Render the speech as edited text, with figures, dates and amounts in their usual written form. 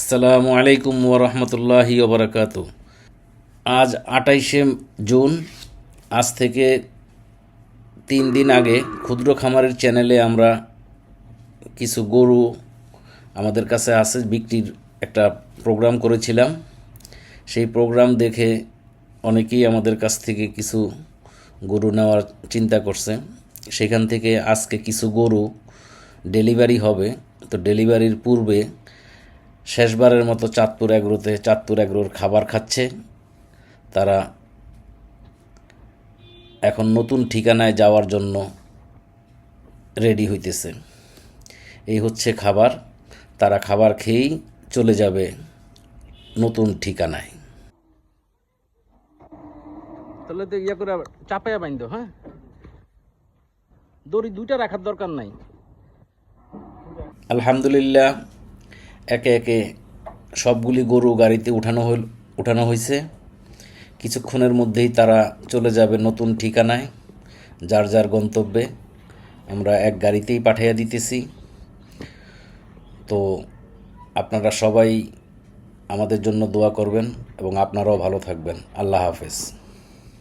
আসসালামু আলাইকুম ওরহমতুল্লাহি ওবরাকাতু। আজ 28শে জুন। আজ থেকে 3 দিন আগে ক্ষুদ্র খামারের চ্যানেলে আমরা কিছু গরু আমাদের কাছে আছে বিক্রির একটা প্রোগ্রাম করেছিলাম। সেই প্রোগ্রাম দেখে অনেকেই আমাদের কাছ থেকে কিছু গরু নেওয়ার চিন্তা করছে। সেখান থেকে আজকে কিছু গরু ডেলিভারি হবে। তো ডেলিভারির পূর্বে শেষবারের মতো চাঁদপুর এগ্রোর খাবার খাচ্ছে তারা। এখন নতুন ঠিকানায় যাওয়ার জন্য রেডি হইতেছে। এই হচ্ছে খাবার, তারা খাবার খেয়েই চলে যাবে নতুন ঠিকানায়। তাহলে তো ইয়া করে চাপাইয়া বাইন্ধ, হ্যাঁ, দড়ি দুইটা রাখার দরকার নাই। আলহামদুলিল্লাহ, একে একে সবগুলি গরু গাড়িতে উঠানো হয়েছে। কিছুক্ষণের মধ্যেই তারা চলে যাবে নতুন ঠিকানায়, যার যার গন্তব্যে। আমরা এক গাড়িতেই পাঠিয়ে দিতেছি। তো আপনারা সবাই আমাদের জন্য দোয়া করবেন এবং আপনারাও ভালো থাকবেন। আল্লাহ হাফেজ।